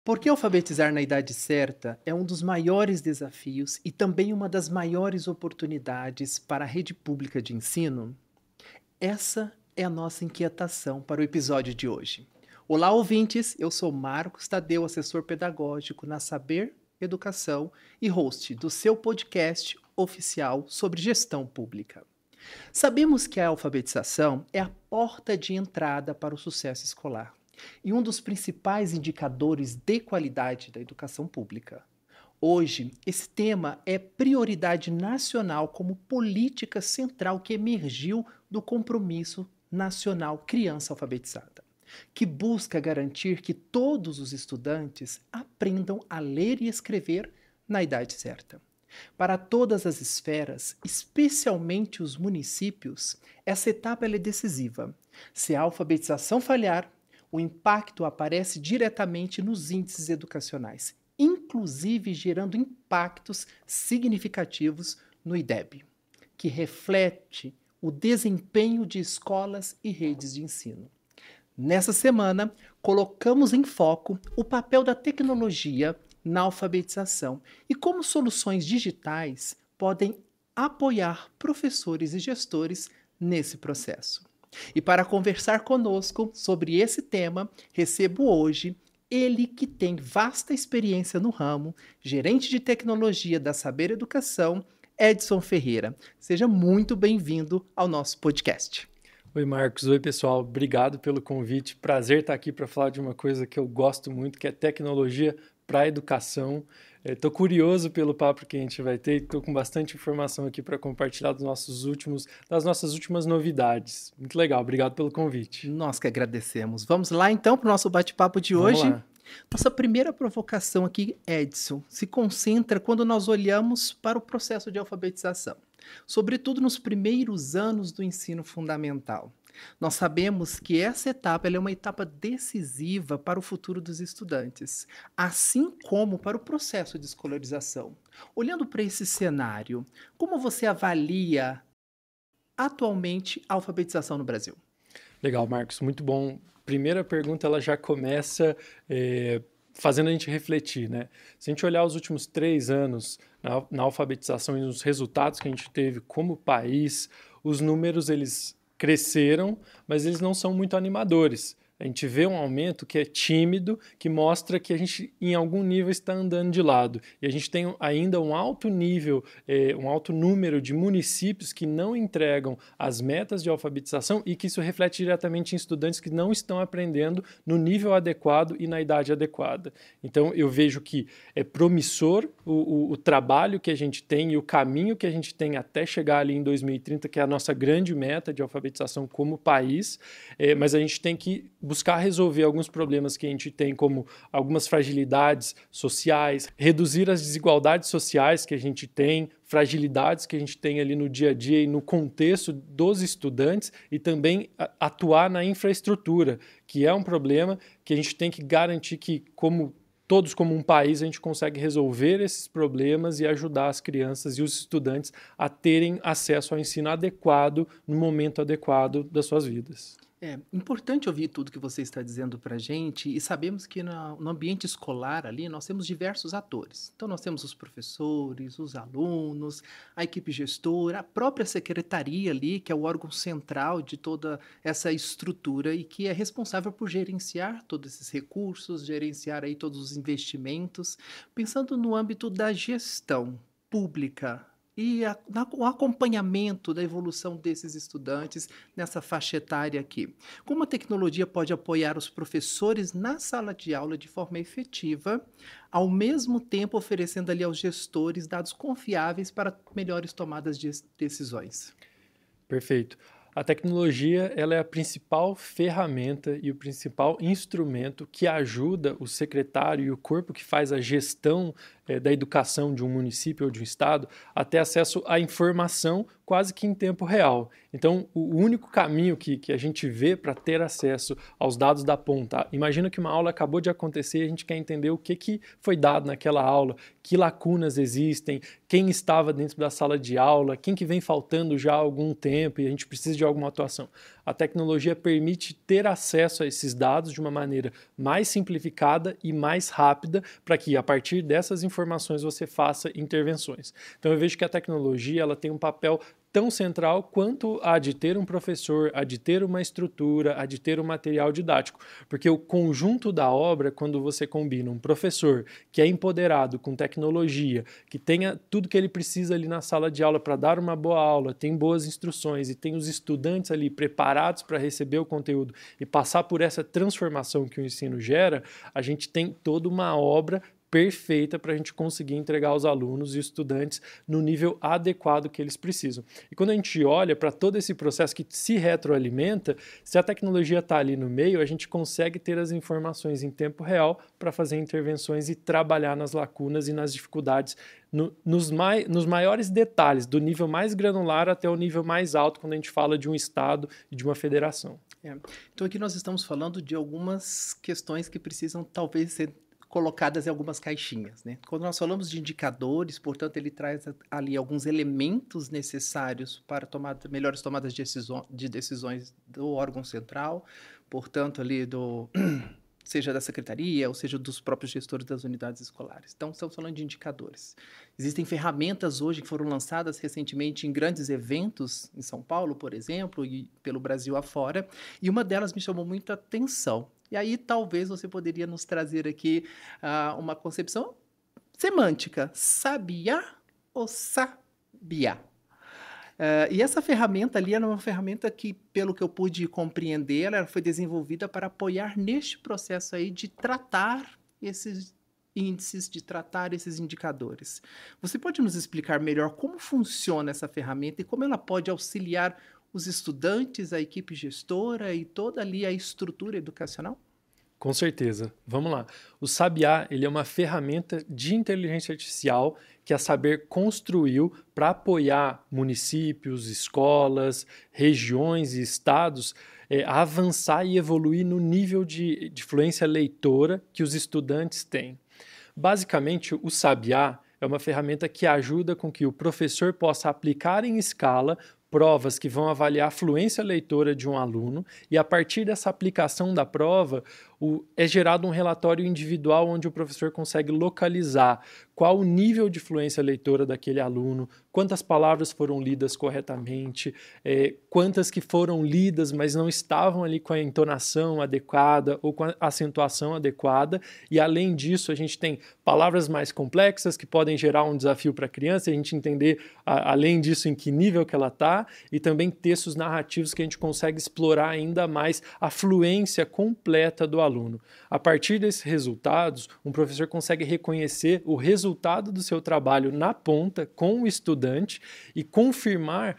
Porque alfabetizar na idade certa é um dos maiores desafios e também uma das maiores oportunidades para a rede pública de ensino? Essa é a nossa inquietação para o episódio de hoje. Olá, ouvintes! Eu sou Marcos Tadeu, assessor pedagógico na Saber Educação e host do seu podcast oficial sobre gestão pública. Sabemos que a alfabetização é a porta de entrada para o sucesso escolar e um dos principais indicadores de qualidade da educação pública. Hoje, esse tema é prioridade nacional como política central que emergiu do Compromisso Nacional Criança Alfabetizada, que busca garantir que todos os estudantes aprendam a ler e escrever na idade certa. Para todas as esferas, especialmente os municípios, essa etapa é decisiva. Se a alfabetização falhar, o impacto aparece diretamente nos índices educacionais, inclusive gerando impactos significativos no IDEB, que reflete o desempenho de escolas e redes de ensino. Nessa semana, colocamos em foco o papel da tecnologia na alfabetização e como soluções digitais podem apoiar professores e gestores nesse processo. E para conversar conosco sobre esse tema, recebo hoje ele que tem vasta experiência no ramo, gerente de tecnologia da Saber Educação, Edson Ferreira. Seja muito bem-vindo ao nosso podcast. Oi, Marcos. Oi, pessoal. Obrigado pelo convite. Prazer estar aqui para falar de uma coisa que eu gosto muito, que é tecnologia para a educação. Estou curioso pelo papo que a gente vai ter e estou com bastante informação aqui para compartilhar das nossas últimas novidades. Muito legal. Obrigado pelo convite. Nós que agradecemos. Vamos lá, então, para o nosso bate-papo de Vamos hoje? lá. Nossa primeira provocação aqui, Edson, se concentra quando nós olhamos para o processo de alfabetização, sobretudo nos primeiros anos do ensino fundamental. Nós sabemos que essa etapa ela é uma etapa decisiva para o futuro dos estudantes, assim como para o processo de escolarização. Olhando para esse cenário, como você avalia atualmente a alfabetização no Brasil? Legal, Marcos. Muito bom. Primeira pergunta, ela já começa fazendo a gente refletir, né? Se a gente olhar os últimos 3 anos na alfabetização e nos resultados que a gente teve como país, os números, eles cresceram, mas eles não são muito animadores. A gente vê um aumento que é tímido, que mostra que a gente, em algum nível, está andando de lado. E a gente tem ainda um alto nível, um alto número de municípios que não entregam as metas de alfabetização e que isso reflete diretamente em estudantes que não estão aprendendo no nível adequado e na idade adequada. Então, eu vejo que é promissor o trabalho que a gente tem e o caminho que a gente tem até chegar ali em 2030, que é a nossa grande meta de alfabetização como país, mas a gente tem que buscar resolver alguns problemas que a gente tem, como algumas fragilidades sociais, reduzir as desigualdades sociais que a gente tem, fragilidades que a gente tem ali no dia a dia e no contexto dos estudantes e também atuar na infraestrutura, que é um problema que a gente tem que garantir que, todos como um país, a gente consegue resolver esses problemas e ajudar as crianças e os estudantes a terem acesso ao ensino adequado no momento adequado das suas vidas. É importante ouvir tudo que você está dizendo para a gente e sabemos que no ambiente escolar ali nós temos diversos atores. Então nós temos os professores, os alunos, a equipe gestora, a própria secretaria ali, que é o órgão central de toda essa estrutura e que é responsável por gerenciar todos esses recursos, gerenciar aí todos os investimentos, pensando no âmbito da gestão pública e o acompanhamento da evolução desses estudantes nessa faixa etária aqui. Como a tecnologia pode apoiar os professores na sala de aula de forma efetiva, ao mesmo tempo oferecendo ali aos gestores dados confiáveis para melhores tomadas de decisões? Perfeito. A tecnologia, ela é a principal ferramenta e o principal instrumento que ajuda o secretário e o corpo que faz a gestão da educação de um município ou de um estado a ter acesso à informação quase que em tempo real. Então, o único caminho que a gente vê para ter acesso aos dados da ponta, imagina que uma aula acabou de acontecer e a gente quer entender o que foi dado naquela aula, que lacunas existem, quem estava dentro da sala de aula, quem que vem faltando já há algum tempo e a gente precisa de alguma atuação. a tecnologia permite ter acesso a esses dados de uma maneira mais simplificada e mais rápida para que, a partir dessas informações, você faça intervenções. Então, eu vejo que a tecnologia ela tem um papel tão central quanto a de ter um professor, a de ter uma estrutura, a de ter um material didático. Porque o conjunto da obra, quando você combina um professor que é empoderado com tecnologia, que tenha tudo que ele precisa ali na sala de aula para dar uma boa aula, tem boas instruções e tem os estudantes ali preparados para receber o conteúdo e passar por essa transformação que o ensino gera, a gente tem toda uma obra perfeita para a gente conseguir entregar aos alunos e estudantes no nível adequado que eles precisam. E quando a gente olha para todo esse processo que se retroalimenta, se a tecnologia está ali no meio, a gente consegue ter as informações em tempo real para fazer intervenções e trabalhar nas lacunas e nas dificuldades nos maiores detalhes, do nível mais granular até o nível mais alto, quando a gente fala de um estado e de uma federação. Então aqui nós estamos falando de algumas questões que precisam talvez ser colocadas em algumas caixinhas, né? Quando nós falamos de indicadores, portanto, ele traz ali alguns elementos necessários para melhores tomadas de decisões do órgão central, portanto, ali seja da secretaria, ou seja, dos próprios gestores das unidades escolares. Então, estamos falando de indicadores. Existem ferramentas hoje que foram lançadas recentemente em grandes eventos, em São Paulo, por exemplo, e pelo Brasil afora, e uma delas me chamou muita atenção. E aí, talvez você poderia nos trazer aqui uma concepção semântica. Sabiá ou sabiá? E essa ferramenta ali era uma ferramenta que, pelo que eu pude compreender, ela foi desenvolvida para apoiar neste processo aí de tratar esses índices, de tratar esses indicadores. Você pode nos explicar melhor como funciona essa ferramenta e como ela pode auxiliar os estudantes, a equipe gestora e toda ali a estrutura educacional? Com certeza. Vamos lá. O Sabiá, ele é uma ferramenta de inteligência artificial que a Saber construiu para apoiar municípios, escolas, regiões e estados a avançar e evoluir no nível de fluência leitora que os estudantes têm. Basicamente, o Sabiá é uma ferramenta que ajuda com que o professor possa aplicar em escala provas que vão avaliar a fluência leitora de um aluno e, a partir dessa aplicação da prova, é gerado um relatório individual onde o professor consegue localizar qual o nível de fluência leitora daquele aluno, quantas palavras foram lidas corretamente, quantas que foram lidas, mas não estavam ali com a entonação adequada ou com a acentuação adequada. E, além disso, a gente tem palavras mais complexas que podem gerar um desafio para a criança, a gente entender, além disso, em que nível que ela está, e também textos narrativos que a gente consegue explorar ainda mais a fluência completa do aluno. A partir desses resultados, um professor consegue reconhecer o resultado do seu trabalho na ponta com o estudante e confirmar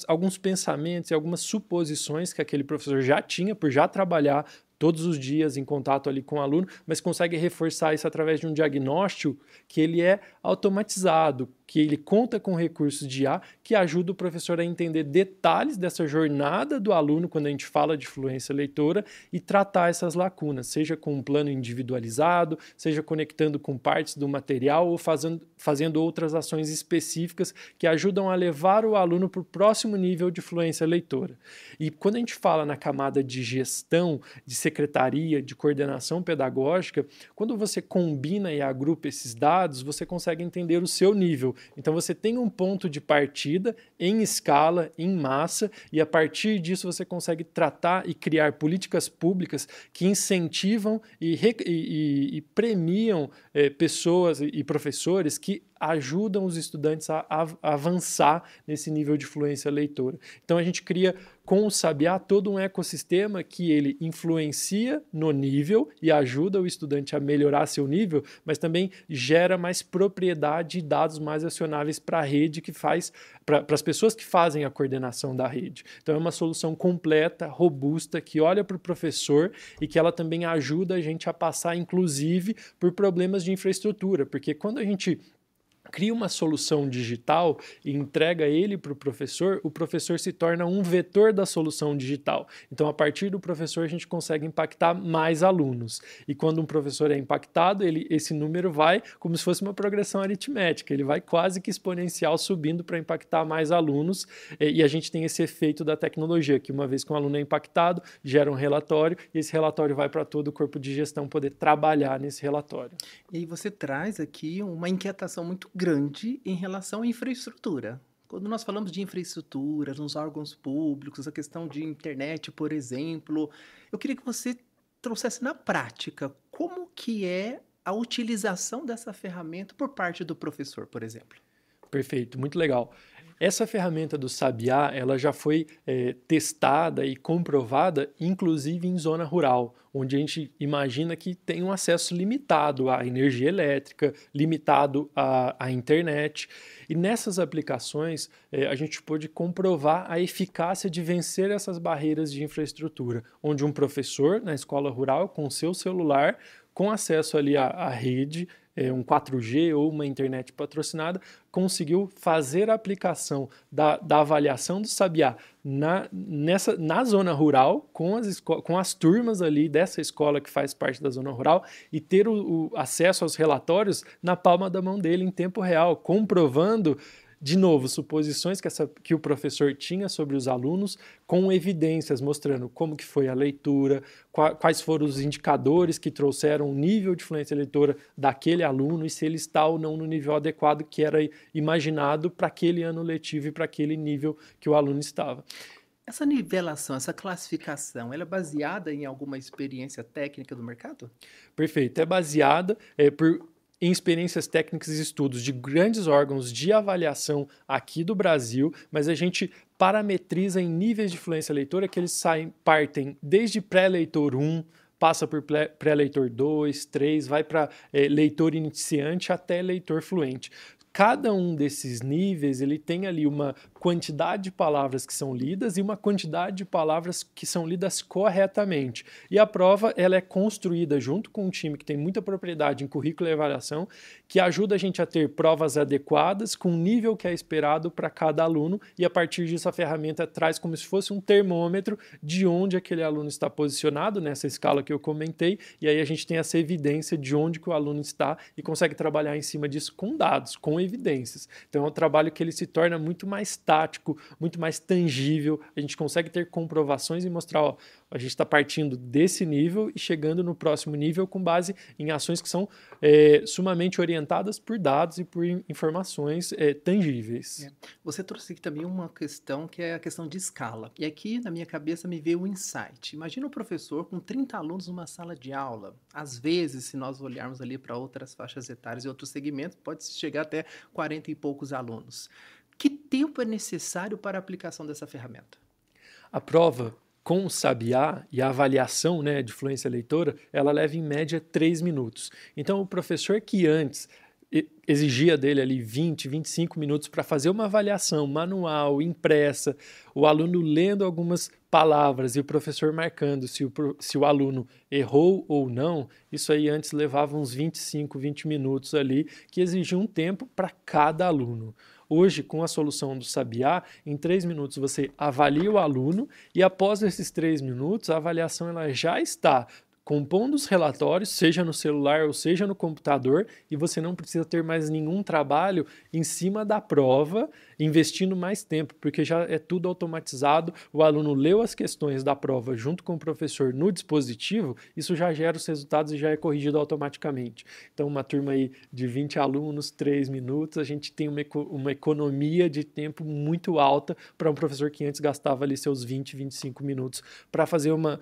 alguns pensamentos e algumas suposições que aquele professor já tinha por já trabalhar todos os dias em contato ali com o aluno, mas consegue reforçar isso através de um diagnóstico que ele é automatizado, que ele conta com recursos de IA que ajuda o professor a entender detalhes dessa jornada do aluno quando a gente fala de fluência leitora e tratar essas lacunas, seja com um plano individualizado, seja conectando com partes do material ou fazendo outras ações específicas que ajudam a levar o aluno para o próximo nível de fluência leitora. E quando a gente fala na camada de gestão, de secretaria, de coordenação pedagógica, quando você combina e agrupa esses dados, você consegue entender o seu nível. Então você tem um ponto de partida em escala, em massa, e a partir disso você consegue tratar e criar políticas públicas que incentivam e premiam pessoas e professores que ajudam os estudantes a avançar nesse nível de fluência leitora. Então a gente cria com o Sabiá todo um ecossistema que ele influencia no nível e ajuda o estudante a melhorar seu nível, mas também gera mais propriedade e dados mais acionáveis para a rede que faz, para as pessoas que fazem a coordenação da rede. Então é uma solução completa, robusta, que olha para o professor e que ela também ajuda a gente a passar, inclusive, por problemas de infraestrutura, porque quando a gente cria uma solução digital e entrega ele para o professor se torna um vetor da solução digital. Então, a partir do professor, a gente consegue impactar mais alunos. E quando um professor é impactado, esse número vai como se fosse uma progressão aritmética, ele vai quase que exponencial subindo para impactar mais alunos, e a gente tem esse efeito da tecnologia, que uma vez que um aluno é impactado, gera um relatório, e esse relatório vai para todo o corpo de gestão poder trabalhar nesse relatório. E aí você traz aqui uma inquietação muito grande em relação à infraestrutura. Quando nós falamos de infraestrutura nos órgãos públicos, a questão de internet, por exemplo, eu queria que você trouxesse na prática como que é a utilização dessa ferramenta por parte do professor, por exemplo. Perfeito, muito legal. Essa ferramenta do Sabiá, ela já foi testada e comprovada, inclusive em zona rural, onde a gente imagina que tem um acesso limitado à energia elétrica, limitado à internet. E nessas aplicações, a gente pôde comprovar a eficácia de vencer essas barreiras de infraestrutura, onde um professor na escola rural, com seu celular, com acesso ali à rede, um 4G ou uma internet patrocinada, conseguiu fazer a aplicação da avaliação do Sabiá na zona rural, com as turmas ali dessa escola que faz parte da zona rural, e ter o acesso aos relatórios na palma da mão dele em tempo real, comprovando de novo, suposições que o professor tinha sobre os alunos, com evidências mostrando como que foi a leitura, quais foram os indicadores que trouxeram o nível de fluência leitora daquele aluno e se ele está ou não no nível adequado que era imaginado para aquele ano letivo e para aquele nível que o aluno estava. Essa nivelação, essa classificação, ela é baseada em alguma experiência técnica do mercado? Perfeito, é baseada em experiências técnicas e estudos de grandes órgãos de avaliação aqui do Brasil, mas a gente parametriza em níveis de fluência leitora que eles partem desde pré-leitor 1, passa por pré-leitor 2, 3, vai para leitor iniciante até leitor fluente. Cada um desses níveis ele tem ali uma quantidade de palavras que são lidas e uma quantidade de palavras que são lidas corretamente. E a prova ela é construída junto com um time que tem muita propriedade em currículo e avaliação, que ajuda a gente a ter provas adequadas com o nível que é esperado para cada aluno, e a partir disso a ferramenta traz como se fosse um termômetro de onde aquele aluno está posicionado nessa escala que eu comentei, e aí a gente tem essa evidência de onde que o aluno está e consegue trabalhar em cima disso com dados, com evidências. Então é um trabalho que ele se torna muito mais tático, muito mais tangível, a gente consegue ter comprovações e mostrar, ó, a gente está partindo desse nível e chegando no próximo nível com base em ações que são sumamente orientadas por dados e por informações tangíveis. Você trouxe aqui também uma questão que é a questão de escala. E aqui na minha cabeça me veio um insight. Imagina um professor com 30 alunos numa sala de aula. Às vezes, se nós olharmos ali para outras faixas etárias e outros segmentos, pode chegar até 40 e poucos alunos. Que tempo é necessário para a aplicação dessa ferramenta? A prova com o Sabiá e a avaliação, né, de fluência leitora, ela leva em média 3 minutos. Então, o professor que antes exigia dele ali 20, 25 minutos para fazer uma avaliação manual, impressa, o aluno lendo algumas palavras e o professor marcando se o aluno errou ou não, isso aí antes levava uns 25, 20 minutos ali, que exigia um tempo para cada aluno. Hoje, com a solução do Sabiá, em 3 minutos você avalia o aluno e após esses 3 minutos a avaliação ela já está compondo os relatórios, seja no celular ou seja no computador, e você não precisa ter mais nenhum trabalho em cima da prova, investindo mais tempo, porque já é tudo automatizado, o aluno leu as questões da prova junto com o professor no dispositivo, isso já gera os resultados e já é corrigido automaticamente. Então, uma turma aí de 20 alunos, 3 minutos, a gente tem uma economia de tempo muito alta para um professor que antes gastava ali seus 20, 25 minutos para fazer uma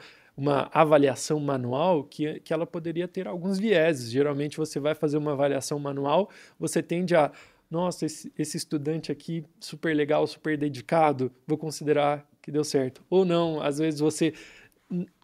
avaliação manual que ela poderia ter alguns vieses. Geralmente você vai fazer uma avaliação manual, você tende a, nossa, esse estudante aqui super legal, super dedicado, vou considerar que deu certo. Ou não, às vezes você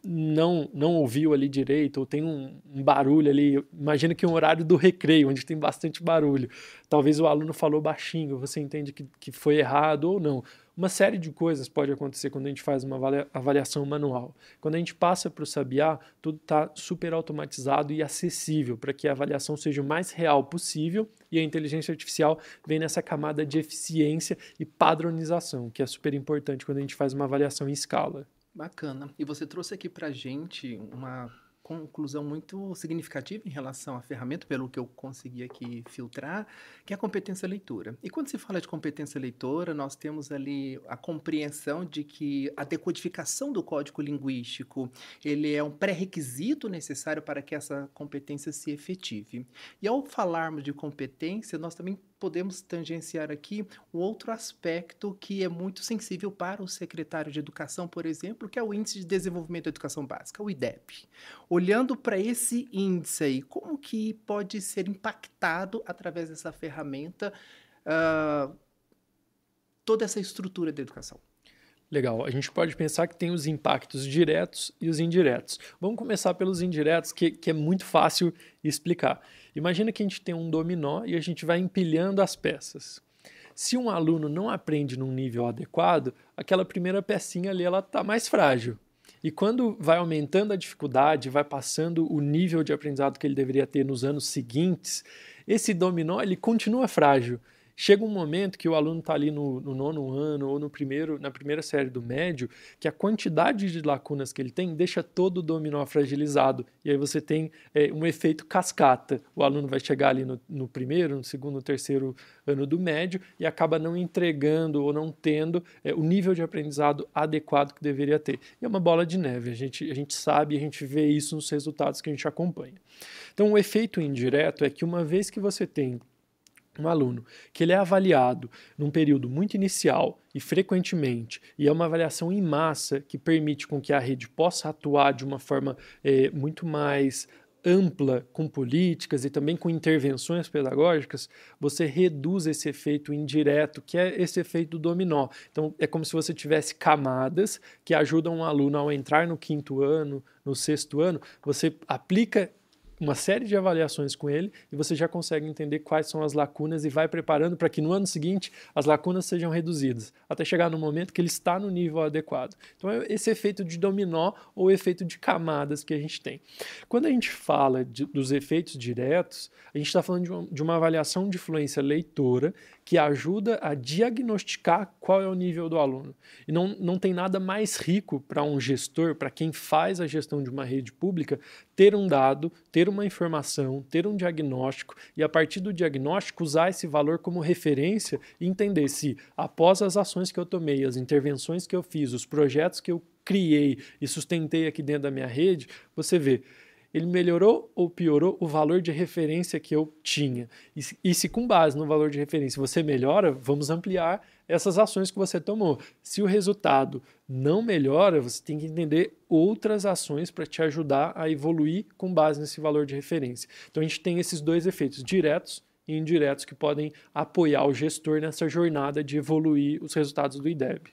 não ouviu ali direito, ou tem um barulho ali, imagina que é um horário do recreio, onde tem bastante barulho, talvez o aluno falou baixinho, você entende que foi errado ou não. Uma série de coisas pode acontecer quando a gente faz uma avaliação manual. Quando a gente passa para o Sabiá, tudo está super automatizado e acessível para que a avaliação seja o mais real possível, e a inteligência artificial vem nessa camada de eficiência e padronização, que é super importante quando a gente faz uma avaliação em escala. Bacana. E você trouxe aqui para a gente uma conclusão muito significativa em relação à ferramenta, pelo que eu consegui aqui filtrar, que é a competência leitora. E quando se fala de competência leitora, nós temos ali a compreensão de que a decodificação do código linguístico, ele é um pré-requisito necessário para que essa competência se efetive. E ao falarmos de competência, nós também podemos tangenciar aqui um outro aspecto que é muito sensível para o secretário de Educação, por exemplo, que é o Índice de Desenvolvimento da Educação Básica, o IDEB. Olhando para esse índice aí, como que pode ser impactado através dessa ferramenta toda essa estrutura da educação? Legal, a gente pode pensar que tem os impactos diretos e os indiretos. Vamos começar pelos indiretos, que é muito fácil explicar. Imagina que a gente tem um dominó e a gente vai empilhando as peças. Se um aluno não aprende num nível adequado, aquela primeira pecinha ali está mais frágil. E quando vai aumentando a dificuldade, vai passando o nível de aprendizado que ele deveria ter nos anos seguintes, esse dominó ele continua frágil. Chega um momento que o aluno está ali no nono ano ou na primeira série do médio, que a quantidade de lacunas que ele tem deixa todo o dominó fragilizado. E aí você tem um efeito cascata. O aluno vai chegar ali no primeiro, no segundo, no terceiro ano do médio e acaba não entregando ou não tendo o nível de aprendizado adequado que deveria ter. E é uma bola de neve. A gente sabe, a gente vê isso nos resultados que a gente acompanha. Então o efeito indireto é que uma vez que você tem um aluno que ele é avaliado num período muito inicial e frequentemente, e é uma avaliação em massa que permite com que a rede possa atuar de uma forma muito mais ampla, com políticas e também com intervenções pedagógicas, você reduz esse efeito indireto, que é esse efeito dominó. Então, é como se você tivesse camadas que ajudam um aluno ao entrar no quinto ano, no sexto ano, você aplica uma série de avaliações com ele e você já consegue entender quais são as lacunas e vai preparando para que no ano seguinte as lacunas sejam reduzidas, até chegar no momento que ele está no nível adequado. Então é esse efeito de dominó ou efeito de camadas que a gente tem. Quando a gente fala dos efeitos diretos, a gente está falando de uma avaliação de fluência leitora que ajuda a diagnosticar qual é o nível do aluno. E não tem nada mais rico para um gestor, para quem faz a gestão de uma rede pública, ter um dado, ter uma informação, ter um diagnóstico e, a partir do diagnóstico, usar esse valor como referência e entender se, após as ações que eu tomei, as intervenções que eu fiz, os projetos que eu criei e sustentei aqui dentro da minha rede, você vê, ele melhorou ou piorou o valor de referência que eu tinha. E se com base no valor de referência você melhora, vamos ampliar essas ações que você tomou. Se o resultado não melhora, você tem que entender outras ações para te ajudar a evoluir com base nesse valor de referência. Então a gente tem esses dois efeitos, diretos e indiretos, que podem apoiar o gestor nessa jornada de evoluir os resultados do IDEB.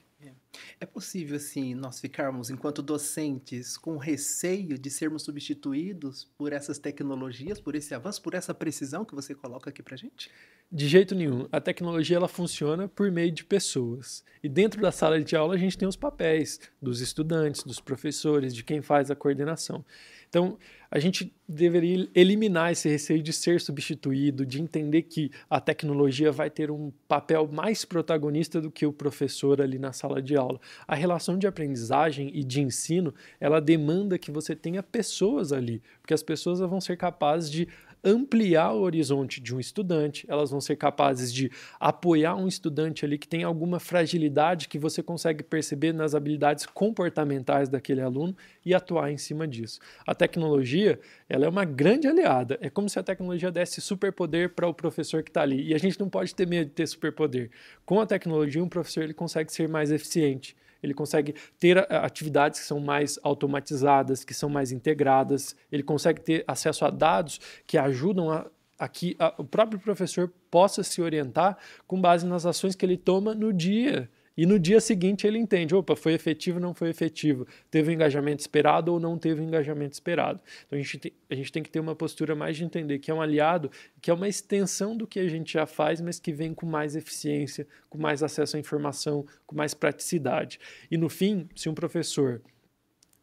É possível, assim, nós ficarmos, enquanto docentes, com receio de sermos substituídos por essas tecnologias, por esse avanço, por essa precisão que você coloca aqui pra gente? De jeito nenhum. A tecnologia ela funciona por meio de pessoas. E dentro da sala de aula a gente tem os papéis dos estudantes, dos professores, de quem faz a coordenação. Então, a gente deveria eliminar esse receio de ser substituído, de entender que a tecnologia vai ter um papel mais protagonista do que o professor ali na sala de aula. A relação de aprendizagem e de ensino, ela demanda que você tenha pessoas ali, porque as pessoas vão ser capazes de ampliar o horizonte de um estudante, elas vão ser capazes de apoiar um estudante ali que tem alguma fragilidade que você consegue perceber nas habilidades comportamentais daquele aluno e atuar em cima disso. A tecnologia, ela é uma grande aliada, é como se a tecnologia desse superpoder para o professor que está ali, e a gente não pode ter medo de ter superpoder. Com a tecnologia, um professor ele consegue ser mais eficiente, ele consegue ter atividades que são mais automatizadas, que são mais integradas, ele consegue ter acesso a dados que ajudam a que o próprio professor possa se orientar com base nas ações que ele toma no dia. E no dia seguinte ele entende, opa, foi efetivo ou não foi efetivo, teve o engajamento esperado ou não teve o engajamento esperado. Então a gente tem que ter uma postura mais de entender que é um aliado, que é uma extensão do que a gente já faz, mas que vem com mais eficiência, com mais acesso à informação, com mais praticidade. E no fim, se um professor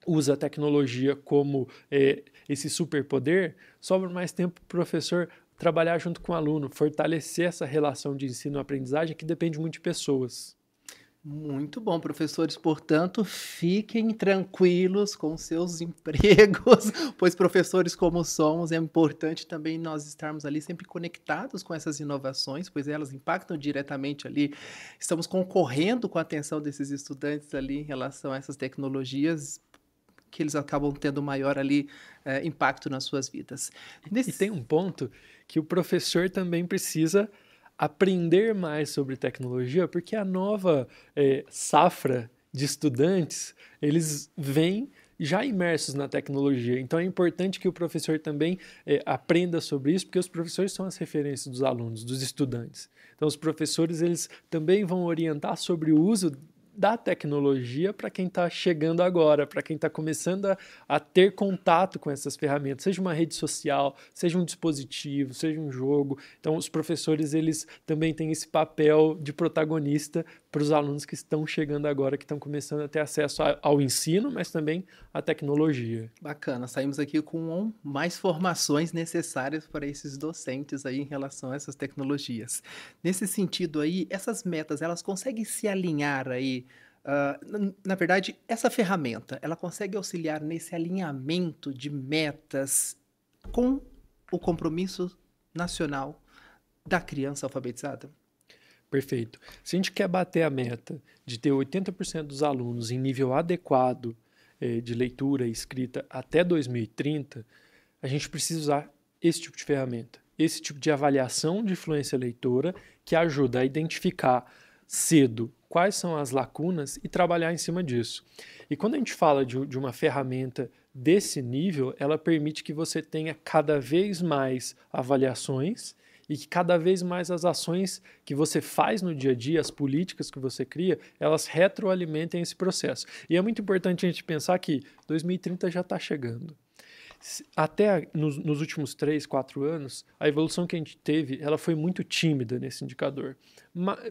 usa a tecnologia como esse superpoder, sobra mais tempo para o professor trabalhar junto com o aluno, fortalecer essa relação de ensino-aprendizagem que depende muito de pessoas. Muito bom, professores. Portanto, fiquem tranquilos com seus empregos, pois professores como somos, é importante também nós estarmos ali sempre conectados com essas inovações, pois elas impactam diretamente ali. Estamos concorrendo com a atenção desses estudantes ali em relação a essas tecnologias, que eles acabam tendo maior ali impacto nas suas vidas. E tem um ponto que o professor também precisa aprender mais sobre tecnologia, porque a nova safra de estudantes, eles vêm já imersos na tecnologia. Então é importante que o professor também aprenda sobre isso, porque os professores são as referências dos alunos, dos estudantes. Então os professores eles também vão orientar sobre o uso da tecnologia para quem está chegando agora, para quem está começando a ter contato com essas ferramentas, seja uma rede social, seja um dispositivo, seja um jogo. Então, os professores eles também têm esse papel de protagonista para os alunos que estão chegando agora, que estão começando a ter acesso ao ensino, mas também à tecnologia. Bacana, saímos aqui com mais formações necessárias para esses docentes aí em relação a essas tecnologias. Nesse sentido aí, essas metas, elas conseguem se alinhar aí, na verdade, essa ferramenta, ela consegue auxiliar nesse alinhamento de metas com o compromisso nacional da criança alfabetizada? Perfeito. Se a gente quer bater a meta de ter 80% dos alunos em nível adequado de leitura e escrita até 2030, a gente precisa usar esse tipo de ferramenta, esse tipo de avaliação de fluência leitora que ajuda a identificar cedo quais são as lacunas e trabalhar em cima disso. E quando a gente fala de uma ferramenta desse nível, ela permite que você tenha cada vez mais avaliações e que cada vez mais as ações que você faz no dia a dia, as políticas que você cria, elas retroalimentem esse processo. E é muito importante a gente pensar que 2030 já está chegando. Até nos últimos 3, 4 anos, a evolução que a gente teve, ela foi muito tímida nesse indicador.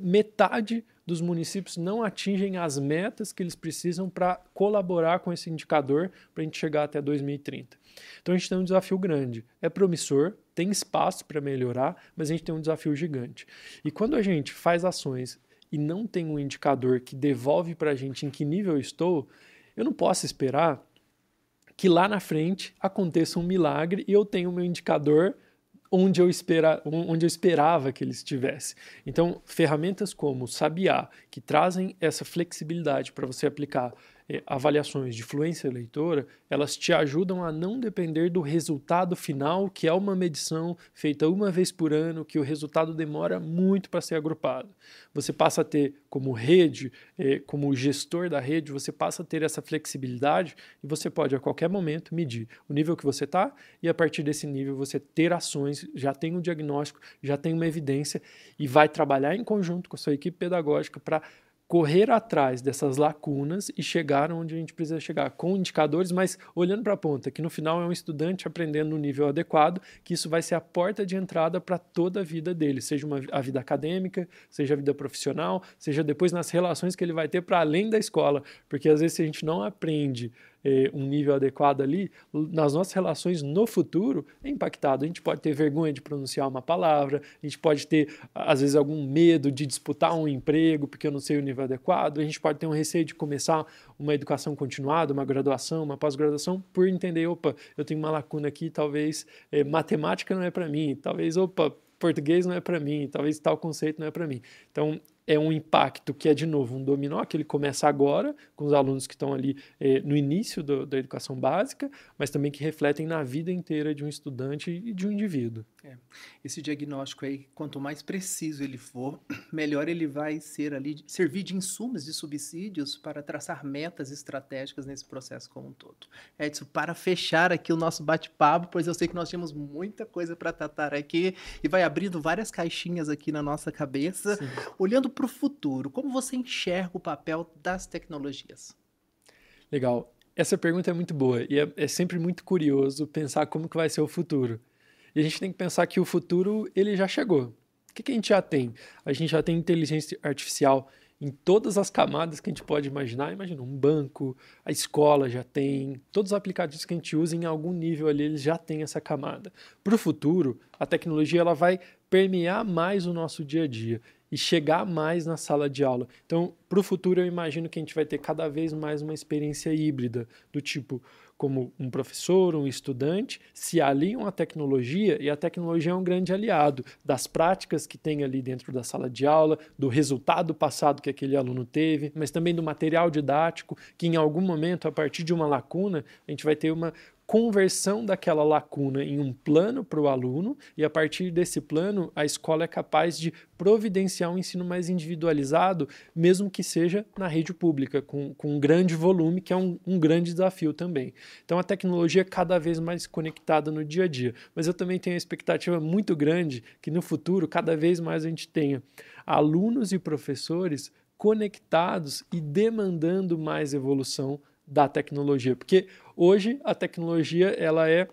Metade dos municípios não atingem as metas que eles precisam para colaborar com esse indicador para a gente chegar até 2030. Então a gente tem um desafio grande. É promissor, tem espaço para melhorar, mas a gente tem um desafio gigante. E quando a gente faz ações e não tem um indicador que devolve para a gente em que nível eu estou, eu não posso esperar que lá na frente aconteça um milagre e eu tenha o meu indicador onde eu esperava que ele estivesse. Então, ferramentas como o Sabiá, que trazem essa flexibilidade para você aplicar avaliações de fluência leitora, elas te ajudam a não depender do resultado final, que é uma medição feita uma vez por ano, que o resultado demora muito para ser agrupado. Você passa a ter como rede, como gestor da rede, você passa a ter essa flexibilidade e você pode a qualquer momento medir o nível que você está e a partir desse nível você ter ações, já tem um diagnóstico, já tem uma evidência e vai trabalhar em conjunto com a sua equipe pedagógica para correr atrás dessas lacunas e chegar onde a gente precisa chegar, com indicadores, mas olhando para a ponta, que no final é um estudante aprendendo no nível adequado, que isso vai ser a porta de entrada para toda a vida dele, seja a vida acadêmica, seja a vida profissional, seja depois nas relações que ele vai ter para além da escola, porque às vezes se a gente não aprende um nível adequado ali, nas nossas relações no futuro é impactado. A gente pode ter vergonha de pronunciar uma palavra, a gente pode ter, às vezes, algum medo de disputar um emprego porque eu não sei o nível adequado, a gente pode ter um receio de começar uma educação continuada, uma graduação, uma pós-graduação, por entender, opa, eu tenho uma lacuna aqui, talvez matemática não é para mim, talvez, opa, português não é para mim, talvez tal conceito não é para mim. Então, é um impacto que é, de novo, um dominó, que ele começa agora, com os alunos que estão ali no início da educação básica, mas também que refletem na vida inteira de um estudante e de um indivíduo. Esse diagnóstico aí, quanto mais preciso ele for, melhor ele vai servir de insumos, de subsídios para traçar metas estratégicas nesse processo como um todo. Edson, para fechar aqui o nosso bate-papo, pois eu sei que nós tínhamos muita coisa para tratar aqui e vai abrindo várias caixinhas aqui na nossa cabeça. Sim. Olhando para o futuro, como você enxerga o papel das tecnologias? Legal. Essa pergunta é muito boa e é sempre muito curioso pensar como que vai ser o futuro. E a gente tem que pensar que o futuro, ele já chegou. O que a gente já tem? A gente já tem inteligência artificial em todas as camadas que a gente pode imaginar. Imagina, um banco, a escola já tem, todos os aplicativos que a gente usa em algum nível ali, eles já têm essa camada. Para o futuro, a tecnologia ela vai permear mais o nosso dia a dia e chegar mais na sala de aula. Então, para o futuro, eu imagino que a gente vai ter cada vez mais uma experiência híbrida, do tipo, como um professor, um estudante, se aliam à tecnologia, e a tecnologia é um grande aliado das práticas que tem ali dentro da sala de aula, do resultado passado que aquele aluno teve, mas também do material didático, que em algum momento, a partir de uma lacuna, a gente vai ter uma conversão daquela lacuna em um plano para o aluno, e a partir desse plano a escola é capaz de providenciar um ensino mais individualizado, mesmo que seja na rede pública, com um grande volume, que é um grande desafio também. Então a tecnologia é cada vez mais conectada no dia a dia, mas eu também tenho a expectativa muito grande que no futuro cada vez mais a gente tenha alunos e professores conectados e demandando mais evolução da tecnologia, porque hoje a tecnologia ela é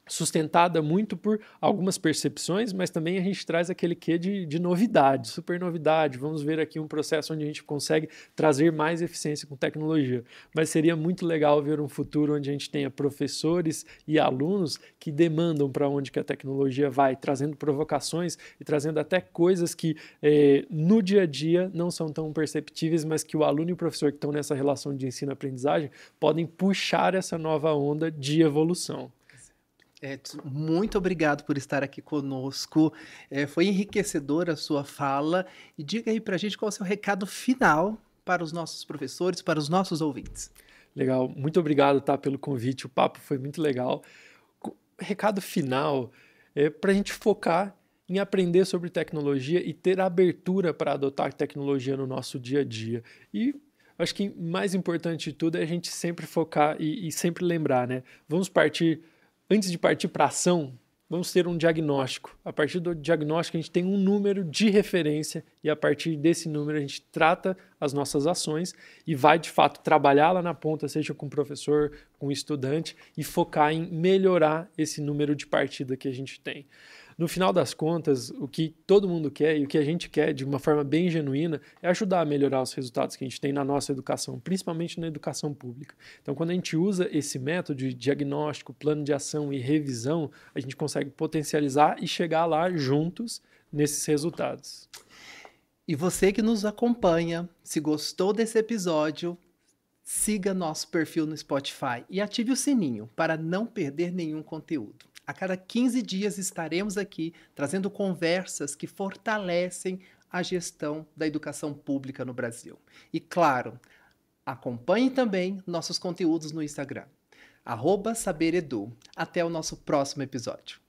sustentada muito por algumas percepções, mas também a gente traz aquele quê de novidade, super novidade. Vamos ver aqui um processo onde a gente consegue trazer mais eficiência com tecnologia. Mas seria muito legal ver um futuro onde a gente tenha professores e alunos que demandam para onde que a tecnologia vai, trazendo provocações e trazendo até coisas que no dia a dia não são tão perceptíveis, mas que o aluno e o professor que estão nessa relação de ensino-aprendizagem podem puxar essa nova onda de evolução. Muito obrigado por estar aqui conosco. Foi enriquecedora a sua fala. E diga aí para a gente qual é o seu recado final para os nossos professores, para os nossos ouvintes. Legal, muito obrigado, tá, pelo convite. O papo foi muito legal. Recado final é para a gente focar em aprender sobre tecnologia e ter abertura para adotar tecnologia no nosso dia a dia. E acho que mais importante de tudo é a gente sempre focar e sempre lembrar, né? Antes de partir para a ação, vamos ter um diagnóstico. A partir do diagnóstico, a gente tem um número de referência e a partir desse número a gente trata as nossas ações e vai, de fato, trabalhar lá na ponta, seja com o professor, com o estudante, e focar em melhorar esse número de partida que a gente tem. No final das contas, o que todo mundo quer e o que a gente quer de uma forma bem genuína é ajudar a melhorar os resultados que a gente tem na nossa educação, principalmente na educação pública. Então, quando a gente usa esse método de diagnóstico, plano de ação e revisão, a gente consegue potencializar e chegar lá juntos nesses resultados. E você que nos acompanha, se gostou desse episódio, siga nosso perfil no Spotify e ative o sininho para não perder nenhum conteúdo. A cada 15 dias estaremos aqui trazendo conversas que fortalecem a gestão da educação pública no Brasil. E claro, acompanhe também nossos conteúdos no Instagram, @saberedu. Até o nosso próximo episódio.